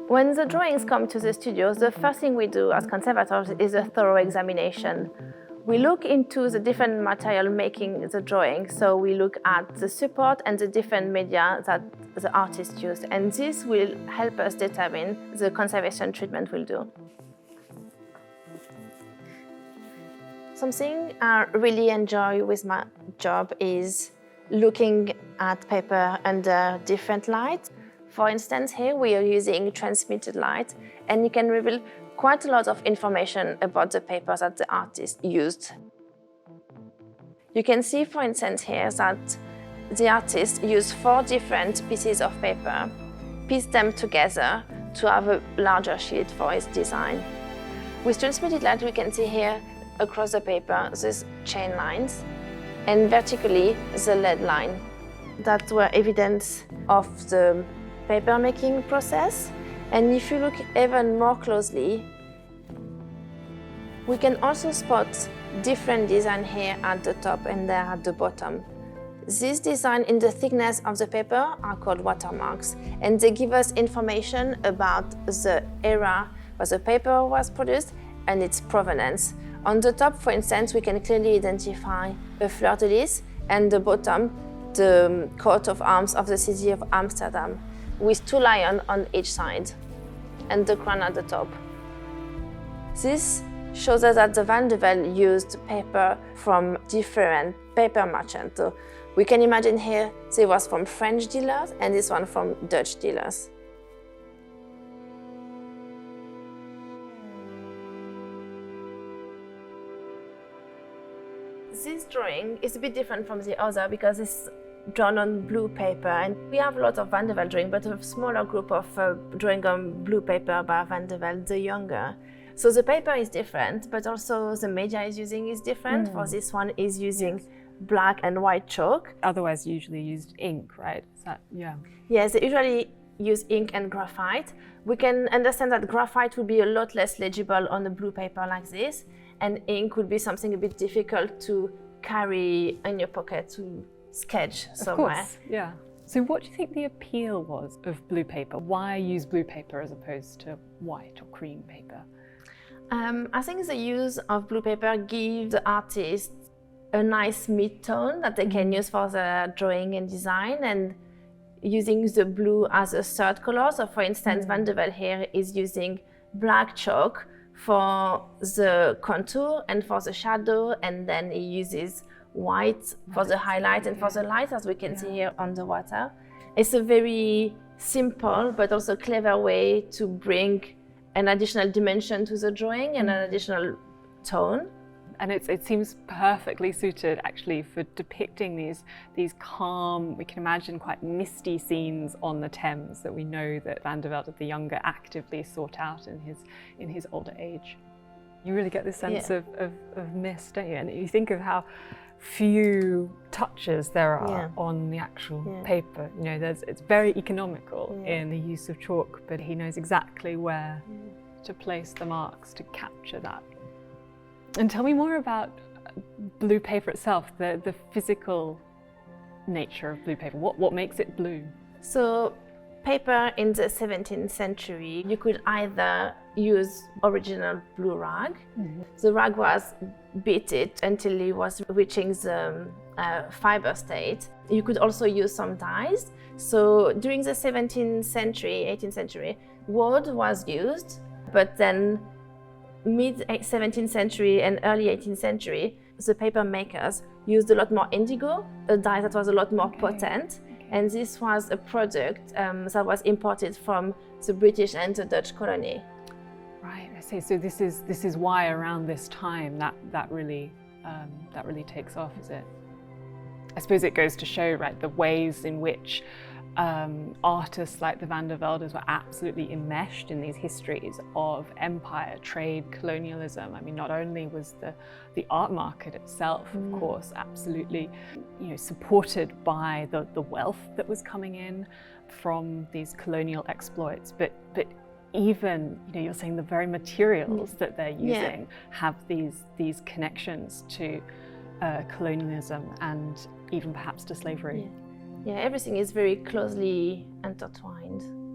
When the drawings come to the studios, the first thing we do as conservators is a thorough examination. We look into the different material making the drawing, so we look at the support and the different media that the artist used, and this will help us determine the conservation treatment we'll do. Something I really enjoy with my job is looking at paper under different light. For instance, here we are using transmitted light, and you can reveal quite a lot of information about the paper that the artist used. You can see, for instance, here that the artist used 4 different pieces of paper, pieced them together to have a larger sheet for his design. With transmitted light, we can see here across the paper these chain lines, and vertically the lead line. That were evidence of the paper making process. And if you look even more closely, we can also spot different design here at the top and there at the bottom. These designs in the thickness of the paper are called watermarks, and they give us information about the era where the paper was produced and its provenance. On the top, for instance, we can clearly identify a fleur-de-lis, and the bottom, the coat of arms of the city of Amsterdam, with 2 lions on each side, and the crown at the top. This shows us that the Van de Velde used paper from different paper merchants. So we can imagine here, this was from French dealers, and this one from Dutch dealers. This drawing is a bit different from the other because it's drawn on blue paper, and we have a lot of Van de Velde drawing, but a smaller group of drawing on blue paper by Velde the Younger. So the paper is different, but also the media is using is different. For this one is using black and white chalk. Otherwise usually used ink, right? Is that, yeah. Yes, they usually use ink and graphite. We can understand that graphite would be a lot less legible on a blue paper like this, and ink would be something a bit difficult to carry in your pocket to sketch somewhere. Of course, yeah. So what do you think the appeal was of blue paper? Why use blue paper as opposed to white or cream paper? I think the use of blue paper gives the artist a nice mid-tone that they can use for the drawing and design, and using the blue as a third color. So for instance, Van de Velde here is using black chalk for the contour and for the shadow, and then he uses white for the highlight and for the light, as we can see here on the water. It's a very simple but also clever way to bring an additional dimension to the drawing and an additional tone. And it seems perfectly suited actually for depicting these calm, we can imagine quite misty scenes on the Thames that we know that Van de Velde the Younger actively sought out in his older age. You really get this sense of mist, don't you? And you think of how few touches there are on the actual paper. You know, it's very economical in the use of chalk, but he knows exactly where to place the marks to capture that. And tell me more about blue paper itself, the physical nature of blue paper. What makes it blue? So paper in the 17th century, you could either use original blue rag. The rag was beaten until it was reaching the fiber state. You could also use some dyes. So during the 17th century, 18th century, wood was used, but then mid-17th century and early 18th century, the paper makers used a lot more indigo, a dye that was a lot more potent. And this was a product that was imported from the British and the Dutch colony. Right, I see. So this is why around this time that really takes off, is it? I suppose it goes to show, right, the ways in which artists like the Van der Veldes were absolutely enmeshed in these histories of empire, trade, colonialism. I mean, not only was the art market itself, of course, absolutely, supported by the wealth that was coming in from these colonial exploits, but even, you're saying the very materials that they're using have these connections to colonialism and even perhaps to slavery. Yeah, everything is very closely intertwined.